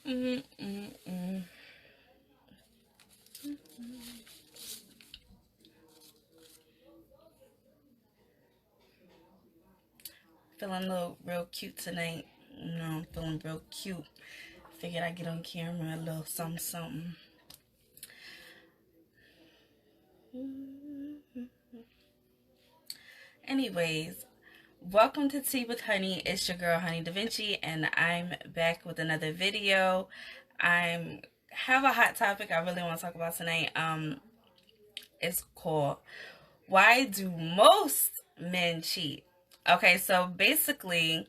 Mm, mm, mm. Feeling a little real cute tonight. You know, I'm feeling real cute. Figured I'd get on camera a little something, something. Anyways, welcome to Tea with Honey. It's your girl HoneyDaVinci, and I'm back with another video. I'm have a hot topic I really want to talk about tonight. It's called "Why Do Most Men Cheat?" Okay, so basically,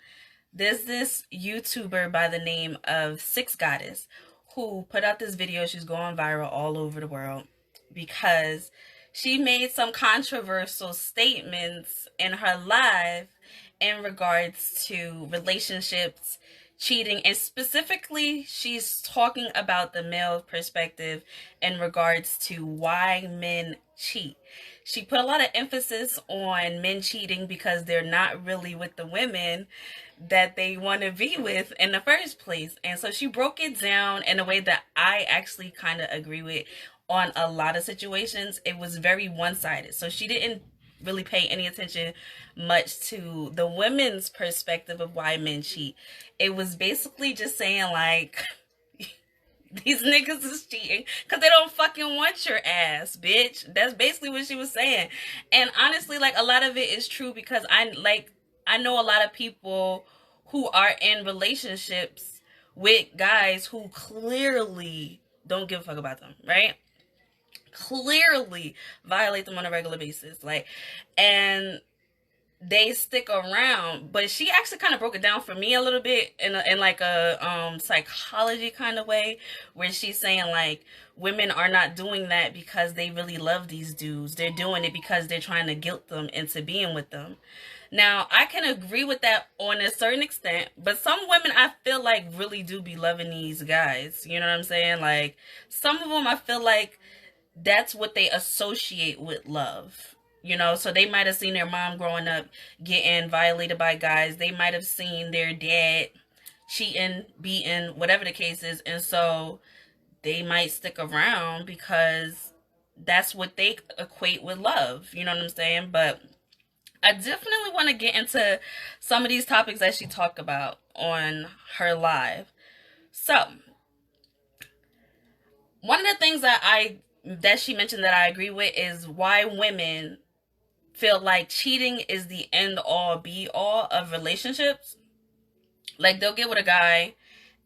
there's this YouTuber by the name of Six Goddis who put out this video. She's going viral all over the world because she made some controversial statements in her live in regards to relationships, cheating, and specifically she's talking about the male perspective in regards to why men cheat. She put a lot of emphasis on men cheating because they're not really with the women that they want to be with in the first place. And so she broke it down in a way that I actually kind of agree with on a lot of situations. It was very one-sided. So she didn't really pay any attention much to the women's perspective of why men cheat. It was basically just saying like these niggas is cheating because they don't fucking want your ass, bitch. That's basically what she was saying. And honestly, like, a lot of it is true because I know a lot of people who are in relationships with guys who clearly don't give a fuck about them, right? Clearly violate them on a regular basis. Like, and they stick around. But she actually kind of broke it down for me a little bit in like a psychology kind of way, where she's saying like women are not doing that because they really love these dudes. They're doing it because they're trying to guilt them into being with them. Now, I can agree with that on a certain extent, but some women I feel like really do be loving these guys. You know what I'm saying? Like, some of them I feel like that's what they associate with love. You know, so they might have seen their mom growing up getting violated by guys. They might have seen their dad cheating, beating, whatever the case is. And so they might stick around because that's what they equate with love. You know what I'm saying? But I definitely want to get into some of these topics that she talked about on her live. So, one of the things that she mentioned that I agree with is why women feel like cheating is the end all be all of relationships. Like, they'll get with a guy,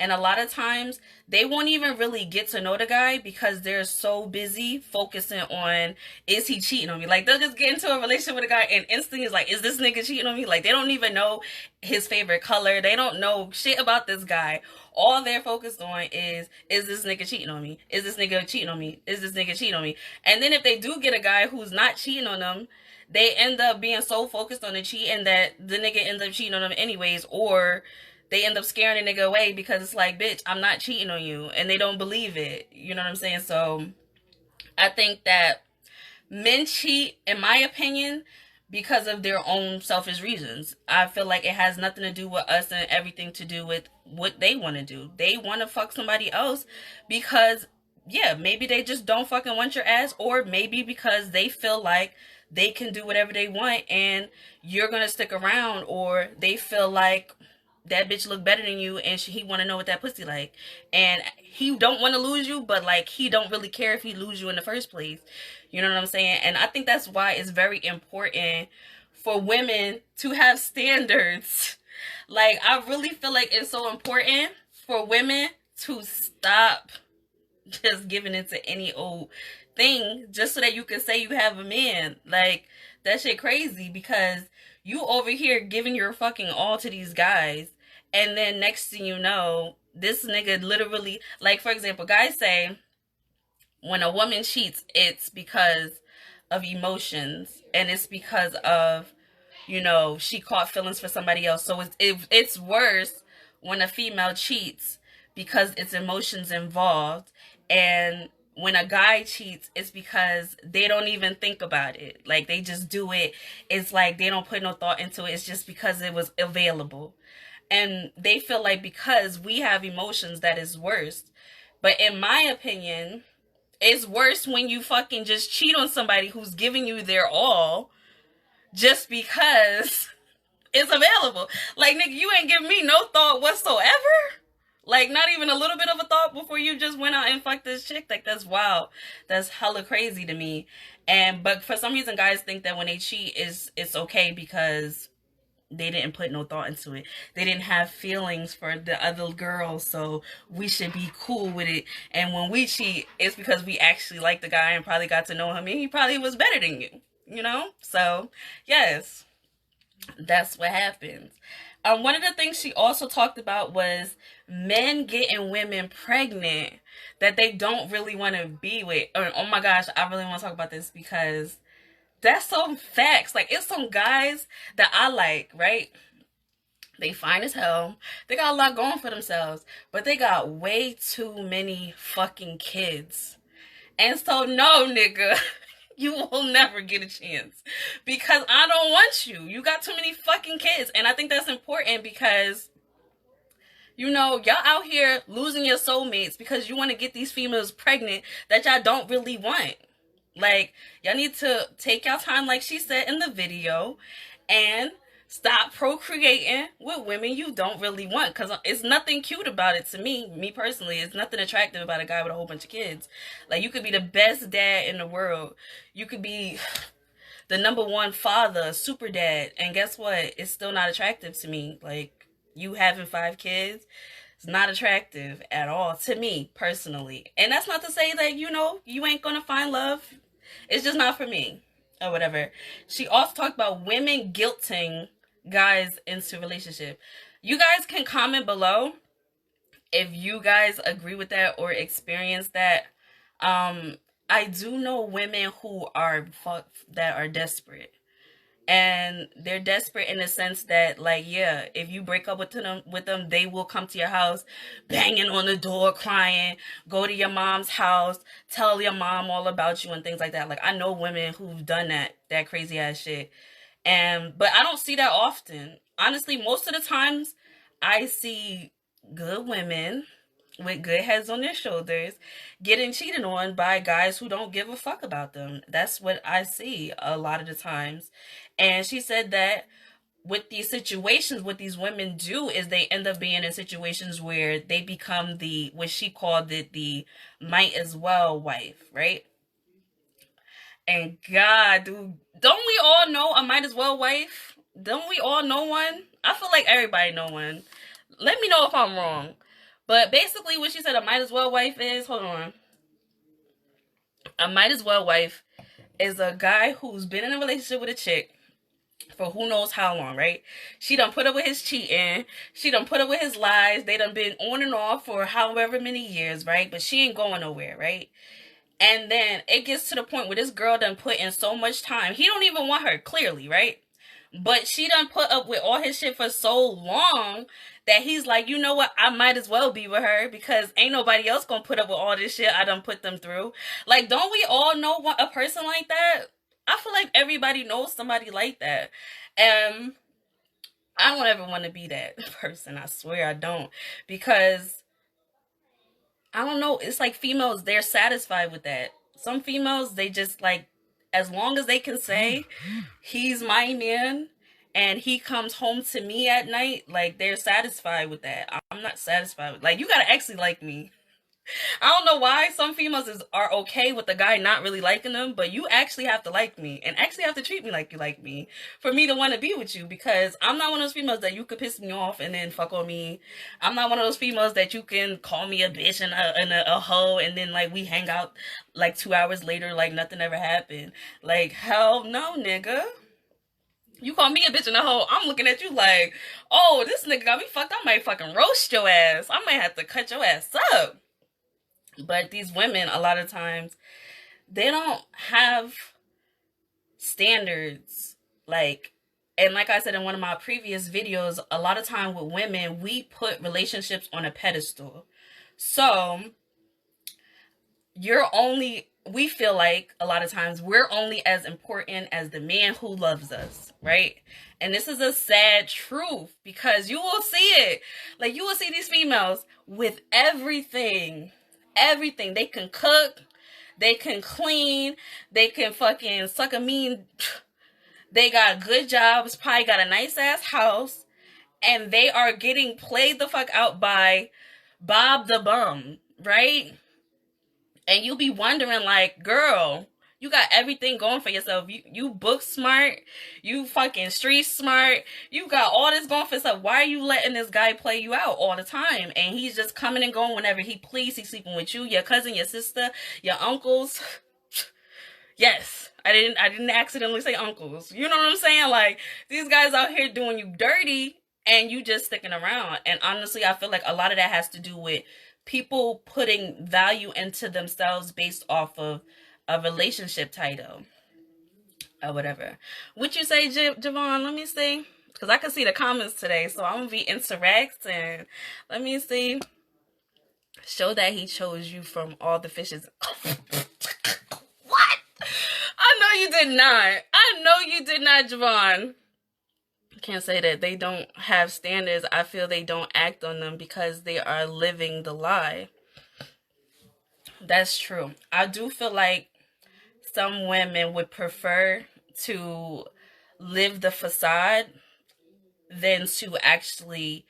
and a lot of times they won't even really get to know the guy because they're so busy focusing on, is he cheating on me? Like, they'll just get into a relationship with a guy and instantly is like, is this nigga cheating on me? Like, they don't even know his favorite color. They don't know shit about this guy. All they're focused on is this nigga cheating on me? Is this nigga cheating on me? Is this nigga cheating on me? And then if they do get a guy who's not cheating on them, they end up being so focused on the cheating that the nigga ends up cheating on them anyways, or they end up scaring a nigga away because it's like, bitch, I'm not cheating on you. And they don't believe it. You know what I'm saying? So I think that men cheat, in my opinion, because of their own selfish reasons. I feel like it has nothing to do with us and everything to do with what they want to do. They want to fuck somebody else because, yeah, maybe they just don't fucking want your ass, or maybe because they feel like they can do whatever they want and you're going to stick around, or they feel like that bitch look better than you and he want to know what that pussy like, and he don't want to lose you, but like he don't really care if he lose you in the first place. You know what I'm saying? And I think that's why it's very important for women to have standards. Like, I really feel like it's so important for women to stop just giving into any old thing just so that you can say you have a man. Like, that shit crazy, because you over here giving your fucking all to these guys, and then next thing you know, this nigga literally, like, for example, guys say when a woman cheats, it's because of emotions, and it's because of, you know, she caught feelings for somebody else. So it's worse when a female cheats because it's emotions involved, and when a guy cheats, it's because they don't even think about it. Like, they just do it. It's like they don't put no thought into it. It's just because it was available. And they feel like because we have emotions that is worse. But in my opinion, it's worse when you fucking just cheat on somebody who's giving you their all just because it's available. Like, nigga, you ain't giving me no thought whatsoever. Like, not even a little bit of a thought before you just went out and fucked this chick. Like, that's wild. That's hella crazy to me. But for some reason, guys think that when they cheat, it's okay because they didn't put no thought into it. They didn't have feelings for the other girl, so we should be cool with it. And when we cheat, it's because we actually like the guy and probably got to know him, and he probably was better than you, you know? So, yes, that's what happens. One of the things she also talked about was men getting women pregnant that they don't really want to be with. Oh my gosh, I really want to talk about this because that's some facts. Like, it's some guys that I like, right? They fine as hell. They got a lot going for themselves, but they got way too many fucking kids. And so, no, nigga, you will never get a chance because I don't want you. You got too many fucking kids. And I think that's important because, you know, y'all out here losing your soulmates because you want to get these females pregnant that y'all don't really want. Like, y'all need to take y'all time, like she said in the video, and stop procreating with women you don't really want. Because it's nothing cute about it to me. Me personally, it's nothing attractive about a guy with a whole bunch of kids. Like, you could be the best dad in the world. You could be the #1 father, super dad. And guess what? It's still not attractive to me. Like, you having 5 kids, it's not attractive at all to me personally. And that's not to say that, you know, you ain't gonna find love. It's just not for me or whatever. She also talked about women guilting guys into relationship. You guys can comment below if you guys agree with that or experience that. I do know women who are that are desperate. And they're desperate in the sense that, like, yeah, if you break up with them, they will come to your house, banging on the door, crying, go to your mom's house, tell your mom all about you and things like that. Like, I know women who've done that crazy ass shit. But I don't see that often. Honestly, most of the times I see good women with good heads on their shoulders getting cheated on by guys who don't give a fuck about them. That's what I see a lot of the times. And she said that with these situations, what these women do is they end up being in situations where they become what she called it, the might as well wife, right? And God, dude, don't we all know a might as well wife? Don't we all know one? I feel like everybody know one. Let me know if I'm wrong. But basically what she said a might as well wife is, hold on. A might as well wife is a guy who's been in a relationship with a chick for who knows how long, right? She done put up with his cheating. She done put up with his lies. They done been on and off for however many years, right? But she ain't going nowhere, right? And then it gets to the point where this girl done put in so much time. He don't even want her, clearly, right? But she done put up with all his shit for so long that he's like, you know what? I might as well be with her because ain't nobody else gonna put up with all this shit I done put them through. Like, don't we all know a person like that? I feel like everybody knows somebody like that. And I don't ever want to be that person. I swear I don't. Because I don't know. It's like females, they're satisfied with that. Some females, they just like, as long as they can say, he's my man, and he comes home to me at night, like, they're satisfied with that. I'm not satisfied with, like, you gotta actually like me. I don't know why some females are okay with the guy not really liking them, but you actually have to like me and actually have to treat me like you like me for me to want to be with you, because I'm not one of those females that you could piss me off and then fuck on me. I'm not one of those females that you can call me a bitch and a hoe and then, like, we hang out like 2 hours later like nothing ever happened. Like, hell no, nigga. You call me a bitch and a hoe, I'm looking at you like, oh, this nigga got me fucked. I might fucking roast your ass. I might have to cut your ass up. But these women, a lot of times, they don't have standards. Like, and like I said in one of my previous videos, a lot of time with women, we put relationships on a pedestal. So, we feel like a lot of times we're only as important as the man who loves us, right? And this is a sad truth because you will see it. Like, you will see these females with everything. Everything. They can cook. They can clean. They can fucking suck a mean. They got good jobs. Probably got a nice ass house. And they are getting played the fuck out by Bob the Bum, right? And you'll be wondering, like, girl, you got everything going for yourself. You book smart. You fucking street smart. You got all this going for yourself. Why are you letting this guy play you out all the time? And he's just coming and going whenever he please. He's sleeping with you, your cousin, your sister, your uncles. Yes, I didn't accidentally say uncles. You know what I'm saying? Like, these guys out here doing you dirty and you just sticking around. And honestly, I feel like a lot of that has to do with people putting value into themselves based off of a relationship title or whatever. What you say, Javon? Let me see. Because I can see the comments today, so I'm going to be interacting. Let me see. Show that he chose you from all the fishes. What? I know you did not. I know you did not, Javon. Can't say that they don't have standards. I feel they don't act on them because they are living the lie. That's true. I do feel like some women would prefer to live the facade than to actually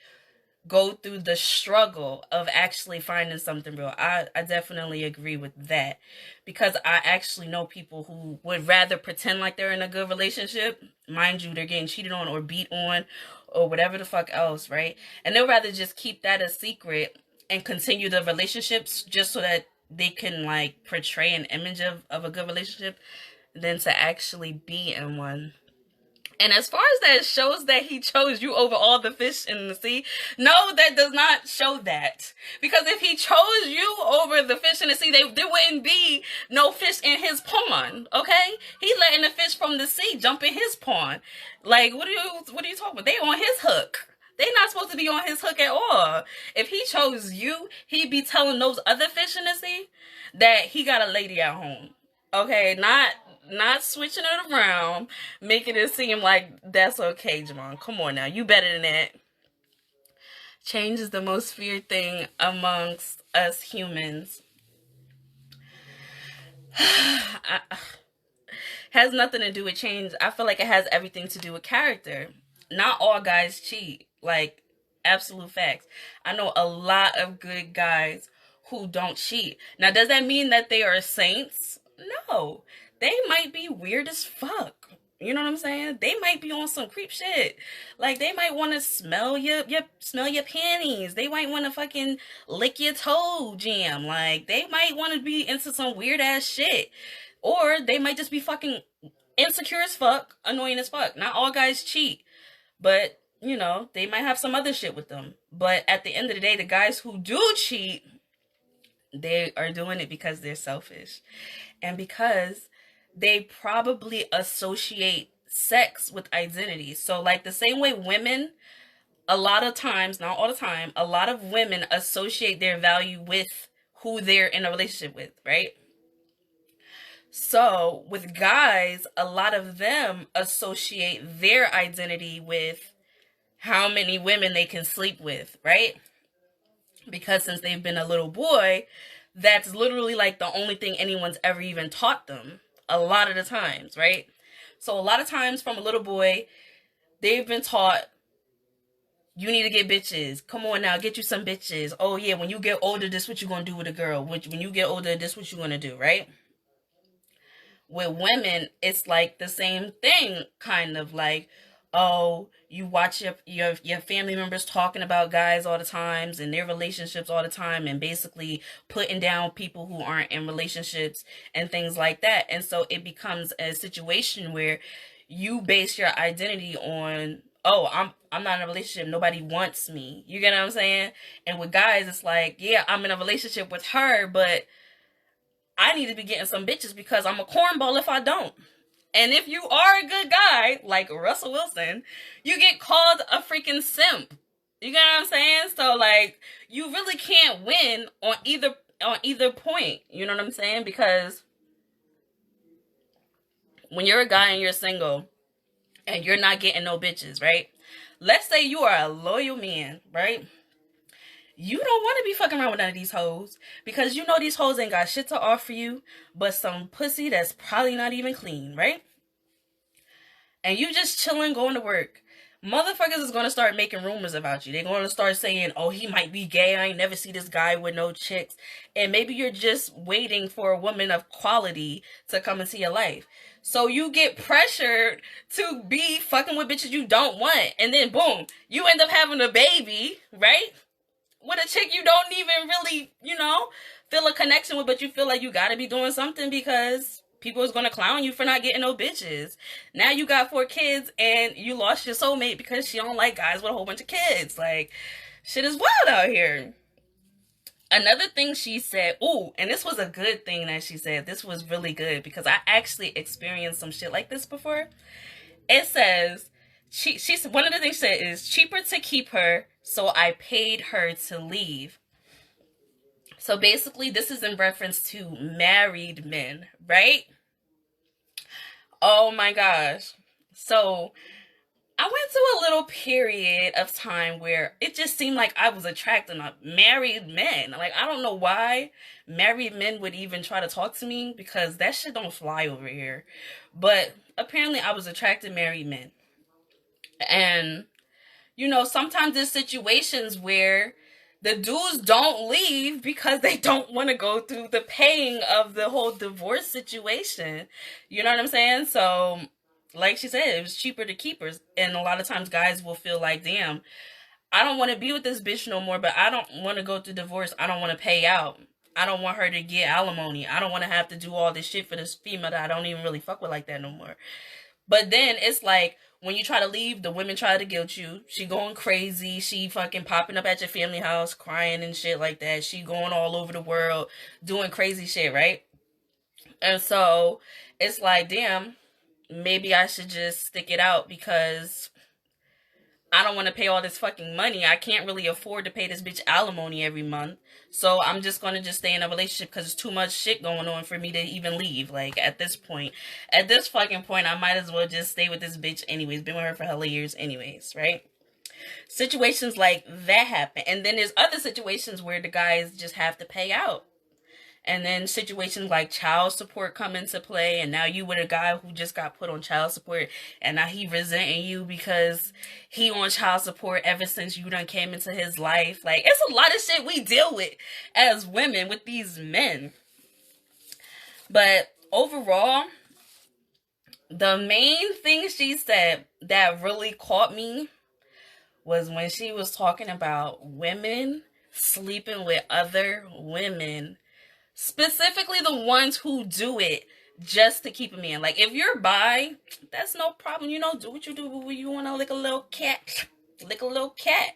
go through the struggle of actually finding something real. I definitely agree with that, because I actually know people who would rather pretend like they're in a good relationship. Mind you, they're getting cheated on or beat on or whatever the fuck else, right? And they'll rather just keep that a secret and continue the relationships just so that they can, like, portray an image of a good relationship than to actually be in one. And as far as that shows that he chose you over all the fish in the sea, no, that does not show that. Because if he chose you over the fish in the sea, there wouldn't be no fish in his pond, okay? He letting the fish from the sea jump in his pond. Like, what are you talking about? They on his hook. They not supposed to be on his hook at all. If he chose you, he'd be telling those other fish in the sea that he got a lady at home. Okay, not switching it around, making it seem like that's okay, Jamon. Come on now, you better than that. Change is the most feared thing amongst us humans. Has nothing to do with change. I feel like it has everything to do with character. Not all guys cheat. Like, absolute facts. I know a lot of good guys who don't cheat. Now, does that mean that they are saints? No. They might be weird as fuck. You know what I'm saying? They might be on some creep shit. Like, they might want to smell your panties. They might want to fucking lick your toe jam. Like, they might want to be into some weird ass shit. Or they might just be fucking insecure as fuck, annoying as fuck. Not all guys cheat. But, you know, they might have some other shit with them. But at the end of the day, the guys who do cheat, they are doing it because they're selfish. And because they probably associate sex with identity. So, like, the same way women, a lot of times, not all the time, a lot of women associate their value with who they're in a relationship with, right? So, with guys, a lot of them associate their identity with how many women they can sleep with, right? Because since they've been a little boy, that's literally like the only thing anyone's ever even taught them. A lot of the times, right? So a lot of times from a little boy, they've been taught, you need to get bitches. Come on now, get you some bitches. Oh yeah, when you get older, this what you're going to do with a girl. When you get older, this what you're going to do, right? With women, it's like the same thing, kind of like, oh, you watch your family members talking about guys all the times and their relationships all the time and basically putting down people who aren't in relationships and things like that. And so it becomes a situation where you base your identity on, oh, I'm not in a relationship, nobody wants me. You get what I'm saying? And with guys, it's like, yeah, I'm in a relationship with her, but I need to be getting some bitches because I'm a cornball if I don't. And if you are a good guy, like Russell Wilson, you get called a freaking simp. You get what I'm saying? So, like, you really can't win on either point. You know what I'm saying? Because when you're a guy and you're single, and you're not getting no bitches, right? Let's say you are a loyal man, right? You don't want to be fucking around with none of these hoes because you know these hoes ain't got shit to offer you but some pussy that's probably not even clean, right? And you just chilling, going to work. Motherfuckers is gonna start making rumors about you. They're gonna start saying, oh, he might be gay. I ain't never see this guy with no chicks. And maybe you're just waiting for a woman of quality to come into your life. So you get pressured to be fucking with bitches you don't want. And then boom, you end up having a baby, right? With a chick you don't even really, feel a connection with, but you feel like you gotta be doing something because people is gonna clown you for not getting no bitches. Now you got 4 kids and you lost your soulmate because she don't like guys with a whole bunch of kids. Like, shit is wild out here. Another thing she said, ooh, and this was a good thing that she said. This was really good because I actually experienced some shit like this before. It says, she's one of the things she said is cheaper to keep her, so I paid her to leave. So basically, this is in reference to married men, right? Oh my gosh. So I went through a little period of time where it just seemed like I was attracting married men. Like, I don't know why married men would even try to talk to me because that shit don't fly over here. But apparently I was attracting married men. And, sometimes there's situations where the dudes don't leave because they don't want to go through the pain of the whole divorce situation. You know what I'm saying? So, like she said, it was cheaper to keep her. And a lot of times guys will feel like, damn, I don't want to be with this bitch no more, but I don't want to go through divorce. I don't want to pay out. I don't want her to get alimony. I don't want to have to do all this shit for this female that I don't even really fuck with like that no more. But then it's like, when you try to leave, the women try to guilt you. She going crazy. She fucking popping up at your family house, crying and shit like that. She going all over the world, doing crazy shit, right? And so, it's like, damn, maybe I should just stick it out because I don't want to pay all this fucking money. I can't really afford to pay this bitch alimony every month. So I'm just going to just stay in a relationship because there's too much shit going on for me to even leave. Like, at this fucking point, I might as well just stay with this bitch anyways. Been with her for hella years anyways, right? Situations like that happen. And then there's other situations where the guys just have to pay out. And then situations like child support come into play, and now you with a guy who just got put on child support, and now he resenting you because he on child support ever since you done came into his life. Like, it's a lot of shit we deal with as women with these men. But overall, the main thing she said that really caught me was when she was talking about women sleeping with other women. Specifically the ones who do it just to keep a man. Like, if you're bi, that's no problem. Do what you do when you want to lick a little cat. Lick a little cat.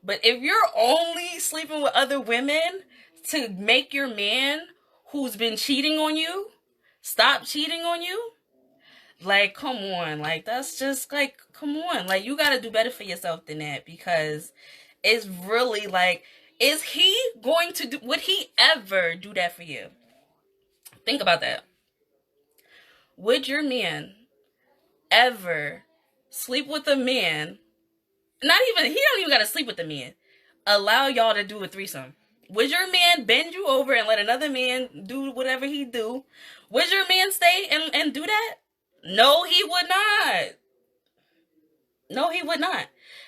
But if you're only sleeping with other women to make your man who's been cheating on you stop cheating on you, like, come on. Like, that's just, like, come on. Like, you got to do better for yourself than that because it's really, like, is he going to would he ever do that for you? Think about that. Would your man ever sleep with a man? He don't even got to sleep with the man. Allow y'all to do a threesome. Would your man bend you over and let another man do whatever he do? Would your man stay and do that? No, he would not. No, he would not.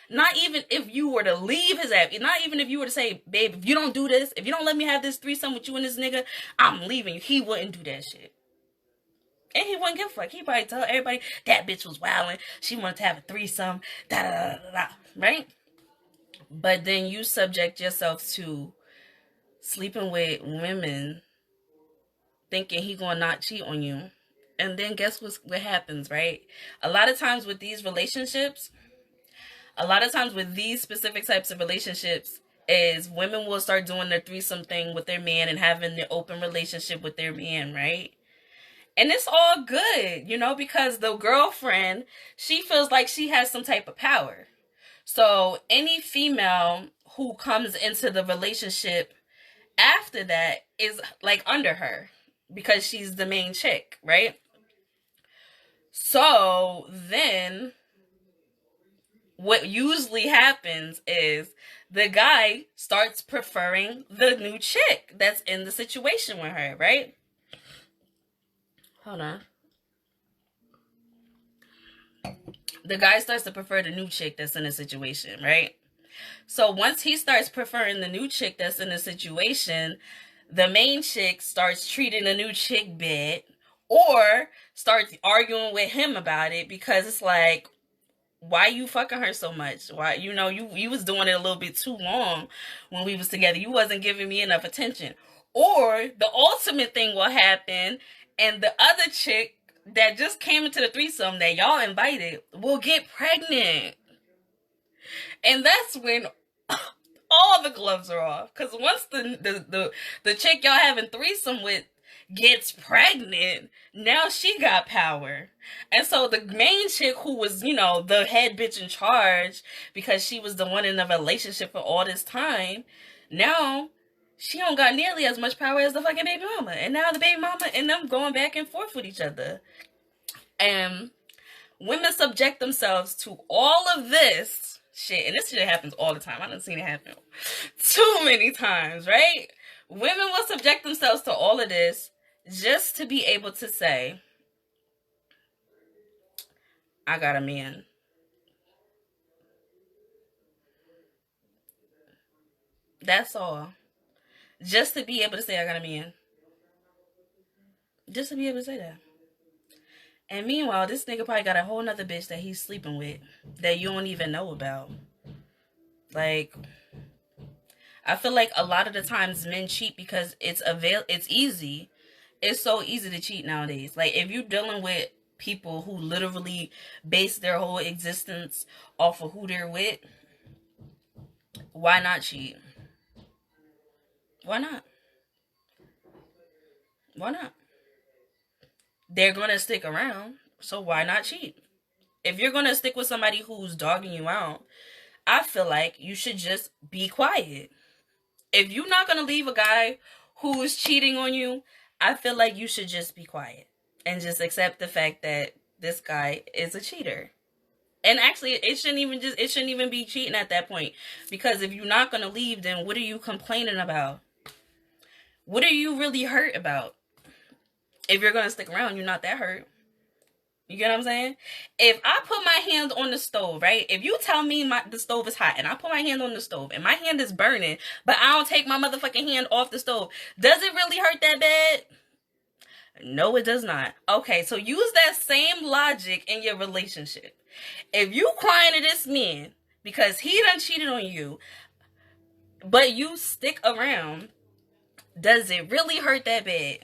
Not even if you were to leave his ass. Not even if you were to say, babe, if you don't do this, if you don't let me have this threesome with you and this nigga, I'm leaving you. He wouldn't do that shit. And he wouldn't give a fuck. He'd probably tell everybody that bitch was wilding. She wanted to have a threesome. Da da da da da. Right? But then you subject yourself to sleeping with women thinking he gonna not cheat on you. And then guess what happens, right? A lot of times with these specific types of relationships is women will start doing their threesome thing with their man and having the open relationship with their man, right? And it's all good, because the girlfriend, she feels like she has some type of power. So any female who comes into the relationship after that is like under her because she's the main chick, right? So then what usually happens is the guy starts preferring the new chick that's in the situation with her, right? Hold on. The guy starts to prefer the new chick that's in the situation, right? So once he starts preferring the new chick that's in the situation, the main chick starts treating the new chick bad or starts arguing with him about it because it's like, why you fucking her so much? Why, you was doing it a little bit too long when we was together. You wasn't giving me enough attention. Or the ultimate thing will happen and the other chick that just came into the threesome that y'all invited will get pregnant. And that's when all the gloves are off. Because once the chick y'all having threesome with gets pregnant, now she got power. And so the main chick who was, the head bitch in charge because she was the one in the relationship for all this time, now she don't got nearly as much power as the fucking baby mama. And now the baby mama and them going back and forth with each other. And women subject themselves to all of this shit. And this shit happens all the time. I done seen it happen too many times, right? Women will subject themselves to all of this just to be able to say, I got a man. That's all. Just to be able to say I got a man. Just to be able to say that. And meanwhile, this nigga probably got a whole nother bitch that he's sleeping with that you don't even know about. Like, I feel like a lot of the times men cheat because it's easy. It's so easy to cheat nowadays. Like, if you're dealing with people who literally base their whole existence off of who they're with, why not cheat? Why not? Why not? They're gonna stick around, so why not cheat? If you're gonna stick with somebody who's dogging you out, I feel like you should just be quiet. If you're not gonna leave a guy who is cheating on you, I feel like you should just be quiet and just accept the fact that this guy is a cheater. And actually, it shouldn't even be cheating at that point, because if you're not gonna leave, then what are you complaining about? What are you really hurt about? If you're gonna stick around, you're not that hurt. You get what I'm saying? If I put my hand on the stove, right? If you tell me the stove is hot and I put my hand on the stove and my hand is burning, but I don't take my motherfucking hand off the stove, does it really hurt that bad? No, it does not. Okay, so use that same logic in your relationship. If you crying to this man because he done cheated on you, but you stick around, does it really hurt that bad?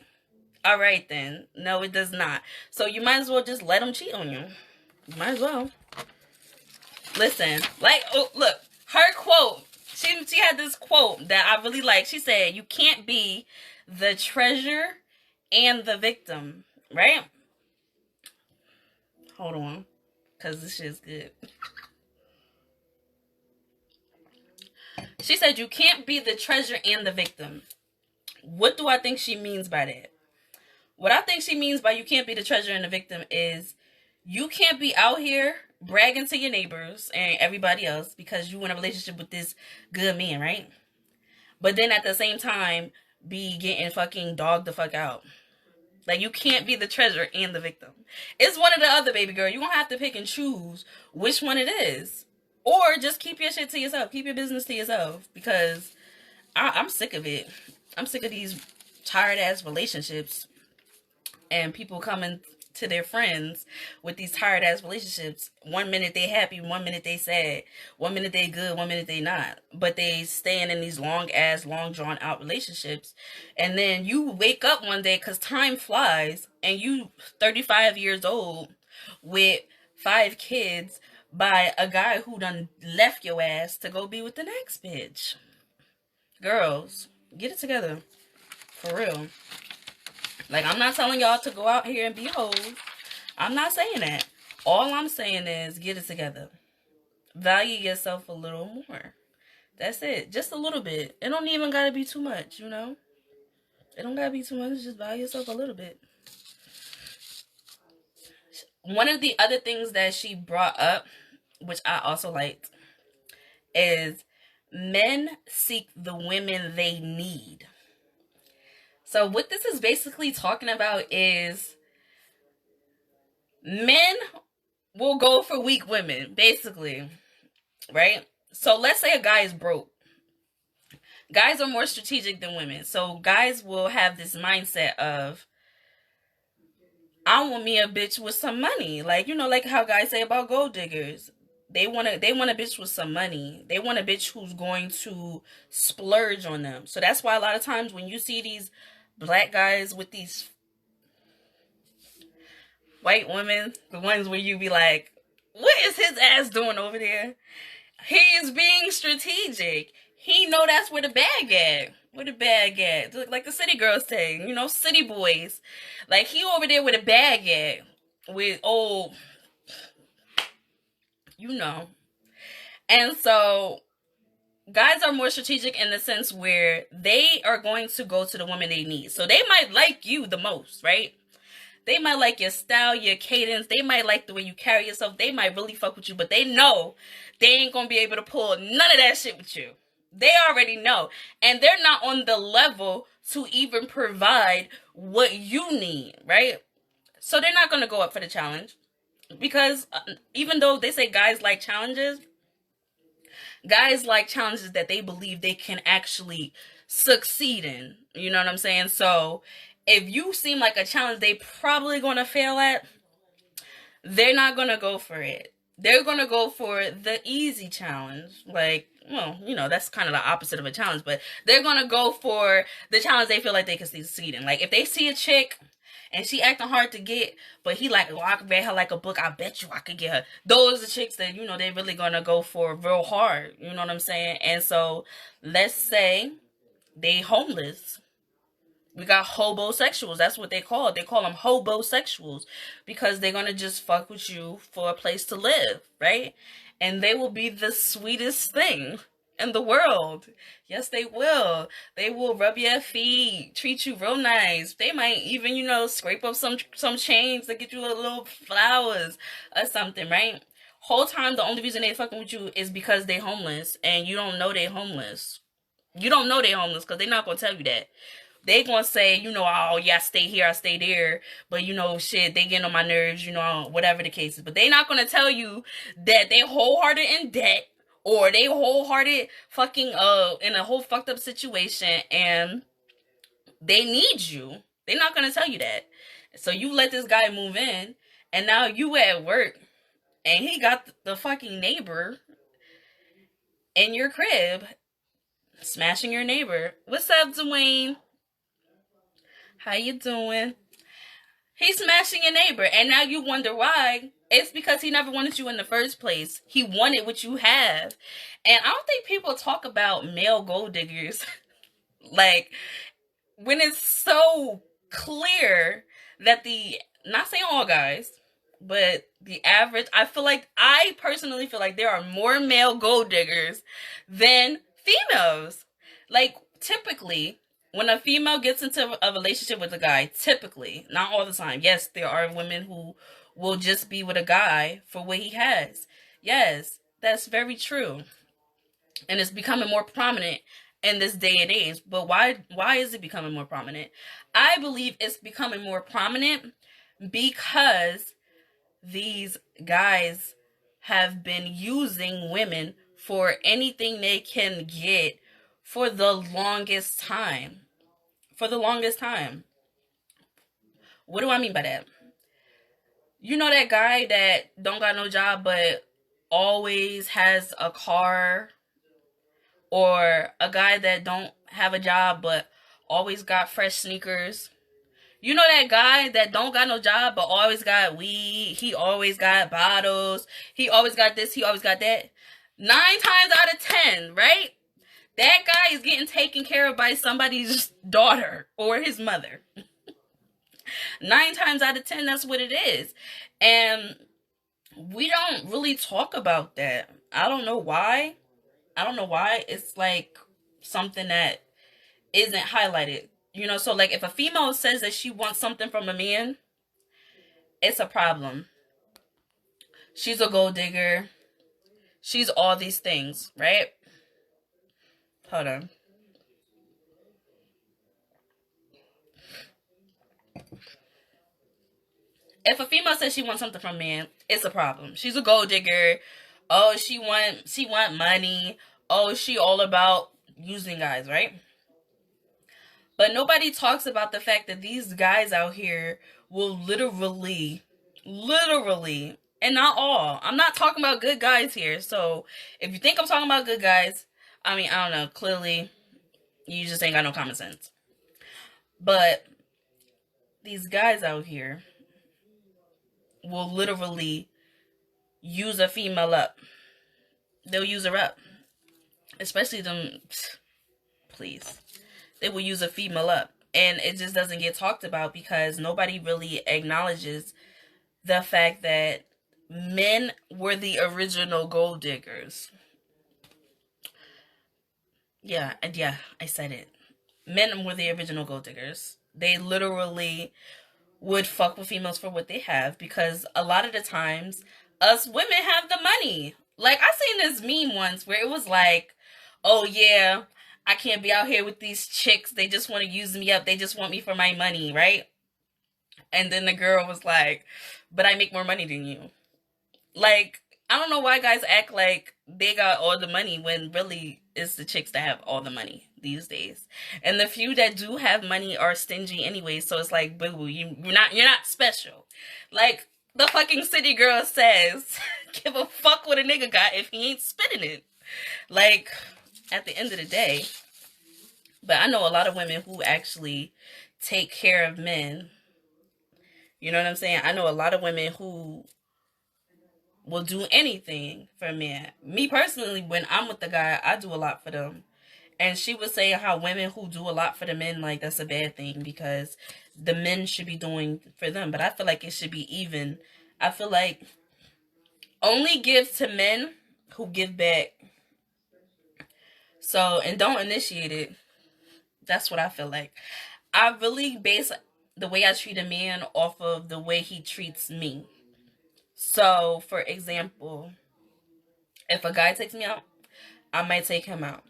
All right, then. No, it does not. So you might as well just let him cheat on you. You might as well. Listen, like, oh, look, her quote. She had this quote that I really like. She said, you can't be the treasure and the victim, right? Hold on, because this shit's good. She said, you can't be the treasure and the victim. What do I think she means by that? What I think she means by you can't be the treasure and the victim is you can't be out here bragging to your neighbors and everybody else because you in a relationship with this good man, right? But then at the same time, be getting fucking dogged the fuck out. Like, you can't be the treasure and the victim. It's one or the other, baby girl. You're going to have to pick and choose which one it is. Or just keep your shit to yourself. Keep your business to yourself. Because I'm sick of it. I'm sick of these tired-ass relationships. And people coming to their friends with these tired-ass relationships. 1 minute they happy, 1 minute they sad. 1 minute they good, 1 minute they not. But they staying in these long-ass, long drawn-out relationships. And then you wake up one day, because time flies, and you 35 years old with 5 kids by a guy who done left your ass to go be with the next bitch. Girls, get it together. For real. Like, I'm not telling y'all to go out here and be hoes. I'm not saying that. All I'm saying is get it together. Value yourself a little more. That's it. Just a little bit. It don't even gotta be too much, you know? It don't gotta be too much. Just value yourself a little bit. One of the other things that she brought up which I also liked, is men seek the women they need. So what this is basically talking about is men will go for weak women, basically, right? So let's say a guy is broke. Guys are more strategic than women. So guys will have this mindset of, I want me a bitch with some money. Like, like how guys say about gold diggers. They want a bitch with some money. They want a bitch who's going to splurge on them. So that's why a lot of times when you see these black guys with these white women, the ones where you be like, what is his ass doing over there? He is being strategic. He know that's where the bag at. Where the bag at? Like the city girls say, city boys. Like he over there where the bag at. With old, And so guys are more strategic in the sense where they are going to go to the woman they need. So they might like you the most, right? They might like your style, your cadence. They might like the way you carry yourself. They might really fuck with you, but they know they ain't gonna be able to pull none of that shit with you. They already know. And they're not on the level to even provide what you need, right? So they're not gonna go up for the challenge. Because even though they say guys like challenges that they believe they can actually succeed in. You know what I'm saying? So if you seem like a challenge they probably gonna fail at, they're not gonna go for it. They're gonna go for the easy challenge. Like, well, that's kind of the opposite of a challenge, but they're gonna go for the challenge they feel like they can succeed in. Like if they see a chick and she acting hard to get, but he like, I could read her like a book, I bet you I could get her. Those are the chicks that, they really gonna go for real hard. You know what I'm saying? And so let's say they homeless. We got hobosexuals. That's what they call it. They call them hobosexuals because they're gonna just fuck with you for a place to live, right? And they will be the sweetest thing in the world. Yes, they will. They will rub your feet, treat you real nice. They might even, scrape up some chains to get you a little flowers or something, right? Whole time, the only reason they fucking with you is because they homeless, and you don't know they homeless. You don't know they homeless because they're not gonna tell you that. They gonna say, oh yeah, I stay here, I stay there, but shit, they getting on my nerves, whatever the case is. But they not gonna tell you that they wholehearted in debt or they wholehearted fucking in a whole fucked up situation and they need you. They're not gonna tell you that. So you let this guy move in, and now you at work, and he got the fucking neighbor in your crib, smashing your neighbor. What's up, Dwayne? How you doing? He's smashing your neighbor, and now you wonder why. It's because he never wanted you in the first place. He wanted what you have. And I don't think people talk about male gold diggers like when it's so clear that not saying all guys, but the average, I personally feel like there are more male gold diggers than females. Like typically, when a female gets into a relationship with a guy, typically, not all the time. Yes, there are women who will just be with a guy for what he has. Yes, that's very true. And it's becoming more prominent in this day and age. But why is it becoming more prominent? I believe it's becoming more prominent because these guys have been using women for anything they can get for the longest time. For the longest time. What do I mean by that? You know that guy that don't got no job but always has a car, or a guy that don't have a job but always got fresh sneakers? You know that guy that don't got no job but always got weed, he always got bottles, he always got this, he always got that? 9 times out of 10, right? That guy is getting taken care of by somebody's daughter or his mother. 9 times out of 10, that's what it is. And we don't really talk about that. I don't know why. It's like something that isn't highlighted. So like if a female says that she wants something from a man, it's a problem. She's a gold digger. she's all these things, right? Hold on. If a female says she wants something from a man, it's a problem. She's a gold digger. Oh, she want money. Oh, she all about using guys, right? But nobody talks about the fact that these guys out here will literally, and not all. I'm not talking about good guys here. So if you think I'm talking about good guys, I mean, I don't know. Clearly, you just ain't got no common sense. But these guys out here will literally use a female up. They'll use her up. Especially them, please. They will use a female up. And it just doesn't get talked about because nobody really acknowledges the fact that men were the original gold diggers. Yeah, I said it. Men were the original gold diggers. They literally would fuck with females for what they have because a lot of the times us women have the money. Like, I seen this meme once where it was like, oh yeah, I can't be out here with these chicks. They just want to use me up. They just want me for my money, right? And then the girl was like, but I make more money than you. Like, I don't know why guys act like they got all the money when really it's the chicks that have all the money these days. And the few that do have money are stingy anyway, so it's like, boo, you're not special. Like the fucking city girl says, give a fuck what a nigga got if he ain't spending it. Like, at the end of the day. But I know a lot of women who actually take care of men. You know what I'm saying? I know a lot of women who will do anything for a man. Me personally, when I'm with the guy, I do a lot for them. And she was saying how women who do a lot for the men, like, that's a bad thing because the men should be doing for them. But I feel like it should be even. I feel like only give to men who give back. So, and don't initiate it. That's what I feel like. I really base the way I treat a man off of the way he treats me. So, for example, if a guy takes me out, I might take him out.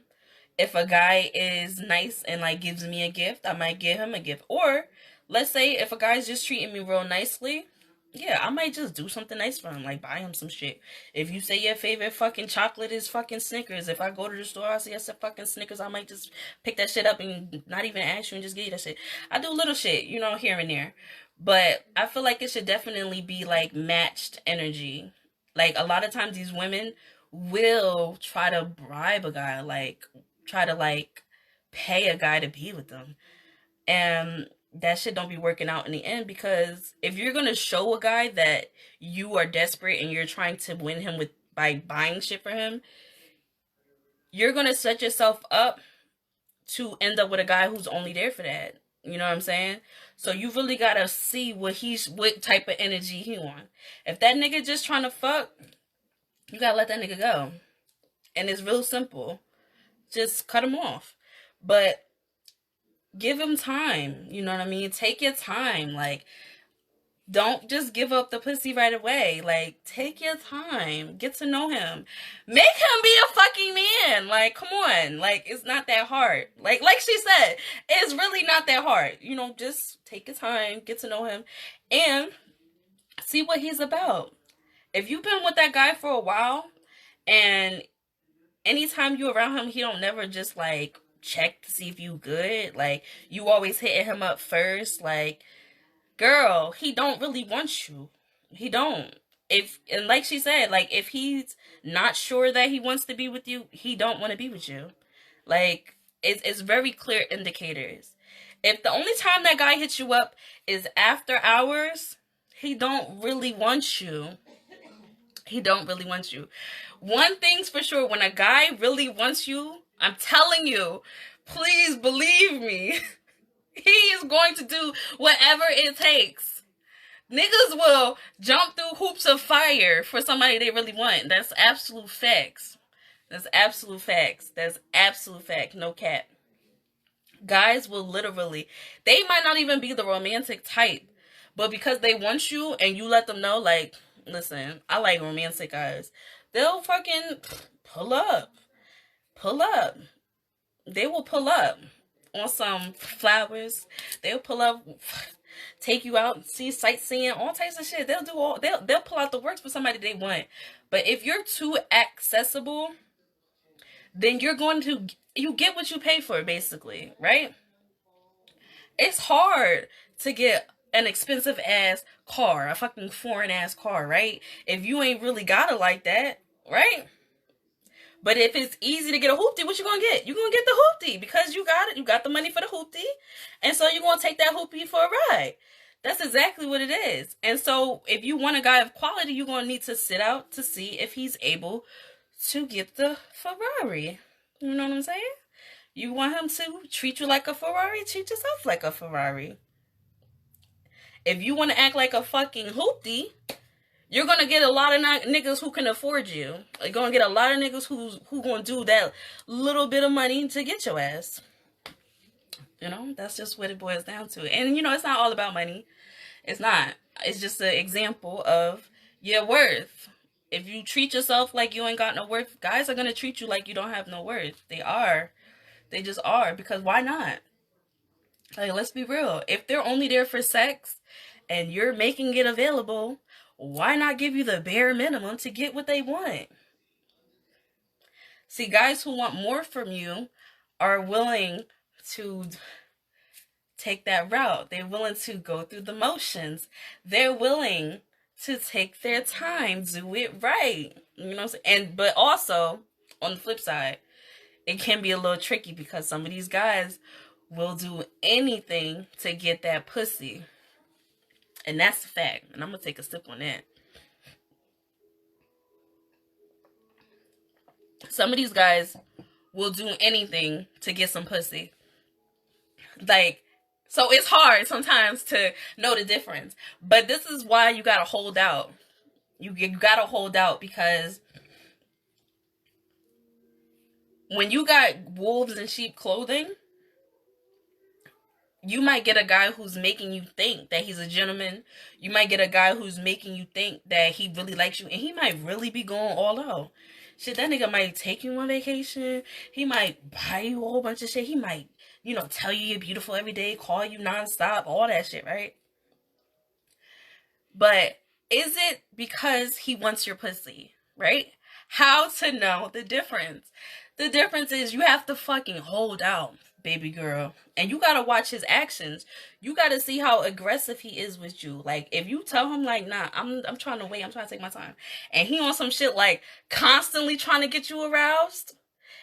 If a guy is nice and like gives me a gift, I might give him a gift. Or let's say if a guy's just treating me real nicely, yeah, I might just do something nice for him, like buy him some shit. If you say your favorite fucking chocolate is fucking Snickers, if I go to the store, I see I said fucking Snickers, I might just pick that shit up and not even ask you and just give you that shit. I do little shit, you know, here and there. But I feel like it should definitely be like matched energy. Like a lot of times these women will try to bribe a guy, like try to like pay a guy to be with them. And that shit don't be working out in the end because if you're gonna show a guy that you are desperate and you're trying to win him with by buying shit for him, you're gonna set yourself up to end up with a guy who's only there for that. You know what I'm saying? So you really gotta see what type of energy he want. If that nigga just trying to fuck, you gotta let that nigga go. And it's real simple. Just cut him off. But give him time. You know what I mean? Take your time. Like, don't just give up the pussy right away. Like, take your time. Get to know him. Make him be a fucking man. Like, come on. Like, it's not that hard. Like she said, it's really not that hard. You know, just take your time. Get to know him. And see what he's about. If you've been with that guy for a while, and anytime you around him, he don't never just, like, check to see if you good. Like, you always hitting him up first. Like, girl, he don't really want you. He don't. And like she said, like, if he's not sure that he wants to be with you, he don't want to be with you. Like, it's very clear indicators. If the only time that guy hits you up is after hours, he don't really want you. He don't really want you. One thing's for sure, when a guy really wants you, I'm telling you, please believe me, he is going to do whatever it takes. Niggas will jump through hoops of fire for somebody they really want. That's absolute facts. That's absolute facts. That's absolute fact. No cap. Guys will literally, they might not even be the romantic type, but because they want you and you let them know, like, listen, I like romantic guys. they'll fucking pull up. Pull up. They will pull up on some flowers. They'll pull up, take you out, see sightseeing, all types of shit. They'll pull out the works for somebody they want. But if you're too accessible, then you get what you pay for, basically, right? It's hard to get an expensive ass car, a fucking foreign ass car, right? If you ain't really got it like that, right? But if it's easy to get a hoopty, what you gonna get? You're gonna get the hoopty because you got it. You got the money for the hoopty. And so you're gonna take that hoopty for a ride. That's exactly what it is. And so if you want a guy of quality, you're gonna need to sit out to see if he's able to get the Ferrari. You know what I'm saying? You want him to treat you like a Ferrari, treat yourself like a Ferrari. If you want to act like a fucking hoopty, you're going to get a lot of niggas who can afford you. You're going to get a lot of niggas who going to do that little bit of money to get your ass. You know, that's just what it boils down to. And, you know, it's not all about money. It's not. It's just an example of your worth. If you treat yourself like you ain't got no worth, guys are going to treat you like you don't have no worth. They are. They just are. Because why not? Like, let's be real. If they're only there for sex and you're making it available, why not give you the bare minimum to get what they want? See, guys who want more from you are willing to take that route. They're willing to go through the motions. They're willing to take their time, do it right. You know what I'm saying? But also, on the flip side, it can be a little tricky because some of these guys will do anything to get that pussy. And that's a fact. And I'm going to take a sip on that. Some of these guys will do anything to get some pussy. Like, so it's hard sometimes to know the difference. But this is why you got to hold out. You got to hold out because when you got wolves in sheep clothing, you might get a guy who's making you think that he's a gentleman. You might get a guy who's making you think that he really likes you. And he might really be going all out. Shit, that nigga might take you on vacation. He might buy you a whole bunch of shit. He might, you know, tell you you're beautiful every day. Call you nonstop. All that shit, right? But is it because he wants your pussy, right? How to know the difference? The difference is you have to fucking hold out, baby girl. And you gotta watch his actions. You gotta see how aggressive he is with you. Like, if you tell him, like, nah, I'm trying to wait, I'm trying to take my time. And he on some shit, like, constantly trying to get you aroused.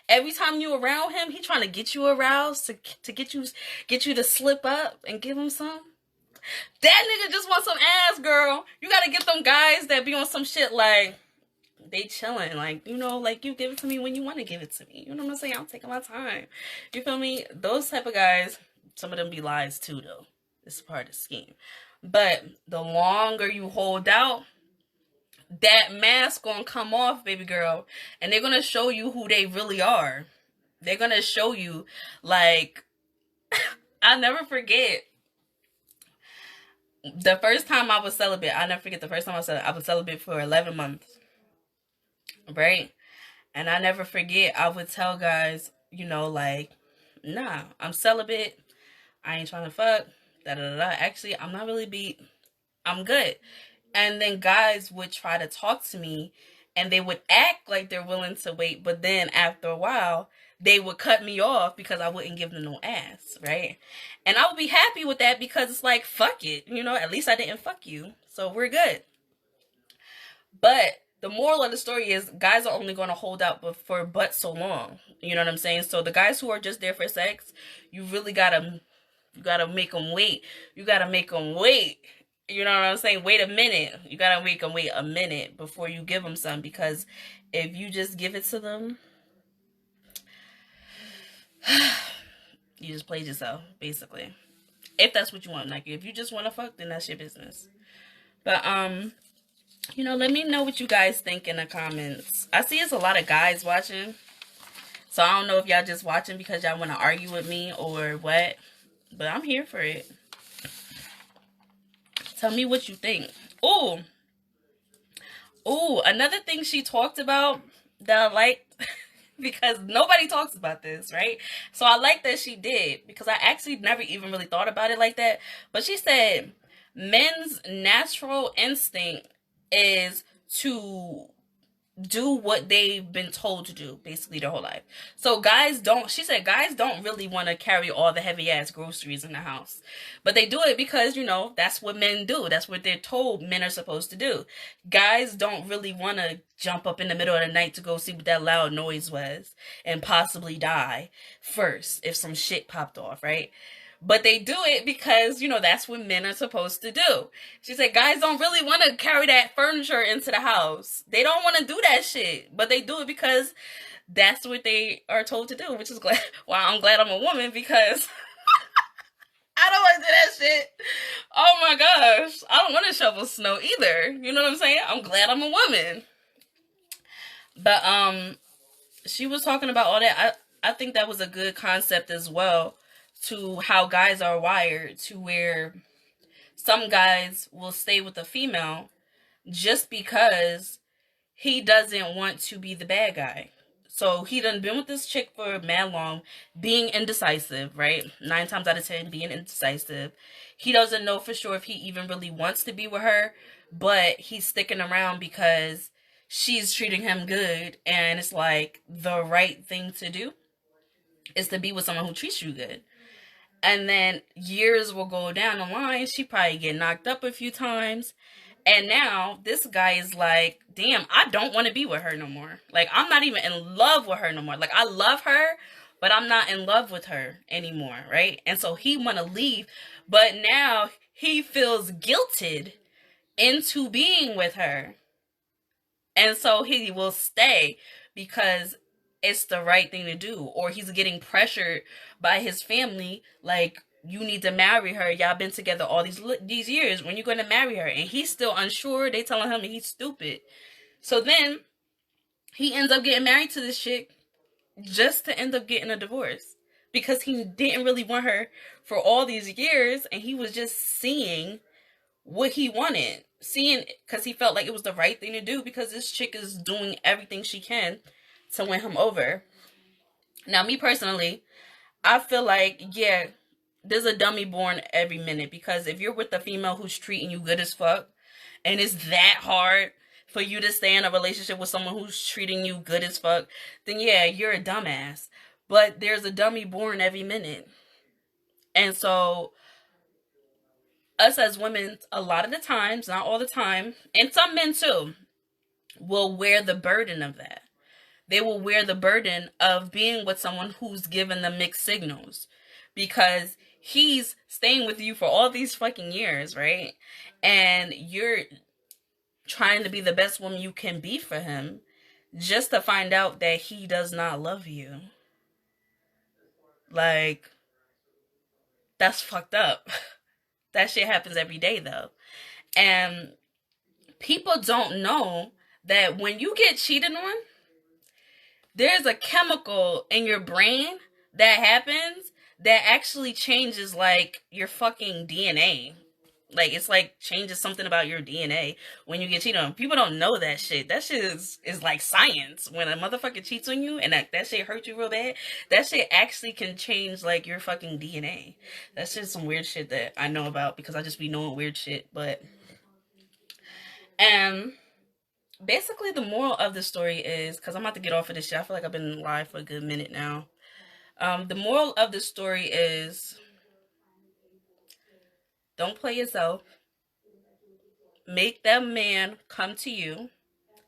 Every time you around him, he trying to get you aroused to get you to slip up and give him some. That nigga just want some ass, girl. You gotta get them guys that be on some shit like, they chilling, like, you know, like, you give it to me when you want to give it to me. You know what I'm saying? I'm taking my time. You feel me? Those type of guys, some of them be lies too, though. It's part of the scheme. But the longer you hold out, that mask gonna come off, baby girl. And they're gonna show you who they really are. They're gonna show you, like, I'll never forget the first time I was celibate. I'll never forget the first time I was celibate for 11 months. Right? And I never forget, I would tell guys, you know, like, nah, I'm celibate. I ain't trying to fuck. Actually, I'm not really beat. I'm good. And then guys would try to talk to me and they would act like they're willing to wait. But then after a while, they would cut me off because I wouldn't give them no ass. Right? And I would be happy with that because it's like, fuck it. You know, at least I didn't fuck you. So we're good. But the moral of the story is guys are only going to hold out for so long. You know what I'm saying? So the guys who are just there for sex, you really gotta make them wait. You gotta make them wait. You know what I'm saying? Wait a minute. You gotta make them wait a minute before you give them some. Because if you just give it to them, you just played yourself, basically. If that's what you want. Like, if you just want to fuck, then that's your business. But, you know, let me know what you guys think in the comments. I see it's a lot of guys watching. So I don't know if y'all just watching because y'all want to argue with me or what. But I'm here for it. Tell me what you think. Oh, Oh, another thing she talked about that I liked, because nobody talks about this, right? So I like that she did, because I actually never even really thought about it like that. But she said men's natural instinct is to do what they've been told to do basically their whole life. So guys don't, she said guys don't really want to carry all the heavy ass groceries in the house. But they do it because, that's what men do. That's what they're told men are supposed to do. Guys don't really want to jump up in the middle of the night to go see what that loud noise was and possibly die first if some shit popped off, right? But they do it because, that's what men are supposed to do. She said guys don't really want to carry that furniture into the house. They don't want to do that shit. But they do it because that's what they are told to do, which is why I'm glad I'm a woman, because I don't want to do that shit. Oh my gosh. I don't want to shovel snow either. You know what I'm saying? I'm glad I'm a woman. But she was talking about all that. I think that was a good concept as well, to how guys are wired, to where some guys will stay with a female just because he doesn't want to be the bad guy. So he done been with this chick for mad long, being indecisive, right? 9 times out of 10, being indecisive. He doesn't know for sure if he even really wants to be with her, but he's sticking around because she's treating him good, and it's like the right thing to do is to be with someone who treats you good. And then years will go down the line. She probably get knocked up a few times. And now this guy is like, damn, I don't want to be with her no more. Like, I'm not even in love with her no more. Like, I love her, but I'm not in love with her anymore, right? And so he want to leave. But now he feels guilted into being with her. And so he will stay because it's the right thing to do. Or he's getting pressured by his family, like, you need to marry her. Y'all been together all these years. When you're going to marry her? And he's still unsure. They telling him he's stupid. So then he ends up getting married to this chick just to end up getting a divorce. Because he didn't really want her for all these years. And he was just seeing what he wanted. Seeing, because he felt like it was the right thing to do, because this chick is doing everything she can to win him over. Now, me personally, I feel like, yeah, there's a dummy born every minute, because if you're with a female who's treating you good as fuck, and it's that hard for you to stay in a relationship with someone who's treating you good as fuck, then yeah, you're a dumbass. But there's a dummy born every minute. And so us as women, a lot of the times, not all the time, and some men too, will wear the burden of that. They will wear the burden of being with someone who's given them mixed signals, because he's staying with you for all these fucking years, right? And you're trying to be the best woman you can be for him, just to find out that he does not love you. Like, that's fucked up. That shit happens every day, though. And people don't know that when you get cheated on, there's a chemical in your brain that happens that actually changes, like, your fucking DNA. Like, it's like changes something about your DNA when you get cheated on. People don't know that shit. That shit is like science. When a motherfucker cheats on you and that shit hurt you real bad, that shit actually can change, like, your fucking DNA. That's just some weird shit that I know about, because I just be knowing weird shit. But basically the moral of the story is, because I'm about to get off of this shit. I feel like I've been live for a good minute now. The moral of the story is, don't play yourself. Make that man come to you.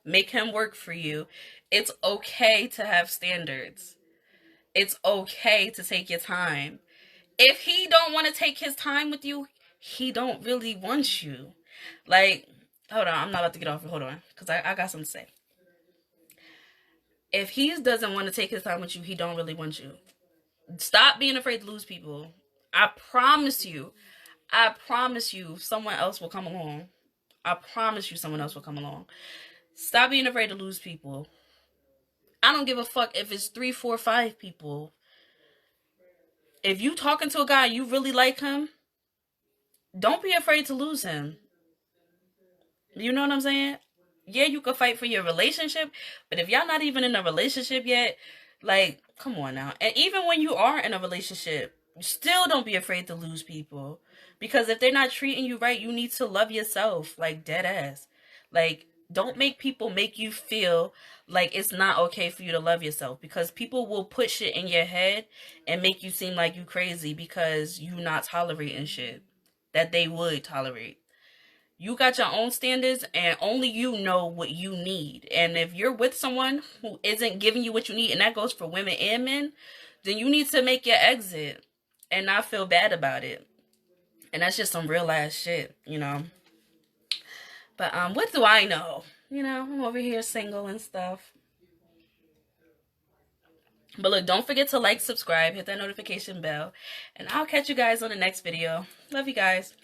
Make him work for you. It's okay to have standards. It's okay to take your time. If he don't want to take his time with you, he don't really want you. Like, hold on, I'm not about to get off. Hold on, because I got something to say. If he doesn't want to take his time with you, he don't really want you. Stop being afraid to lose people. I promise you, someone else will come along. I promise you someone else will come along. Stop being afraid to lose people. I don't give a fuck if it's 3, 4, 5 people. If you talking to a guy, you really like him, don't be afraid to lose him. You know what I'm saying? yeah, you could fight for your relationship, but if y'all not even in a relationship yet, like, come on now. And even when you are in a relationship, still don't be afraid to lose people. Because if they're not treating you right, you need to love yourself, like dead ass. Like, don't make people make you feel like it's not okay for you to love yourself, because people will put shit in your head and make you seem like you crazy because you not tolerating shit that they would tolerate. You got your own standards and only you know what you need. And if you're with someone who isn't giving you what you need, and that goes for women and men, then you need to make your exit and not feel bad about it. And that's just some real ass shit, you know. But what do I know? You know, I'm over here single and stuff. But look, don't forget to like, subscribe, hit that notification bell, and I'll catch you guys on the next video. Love you guys.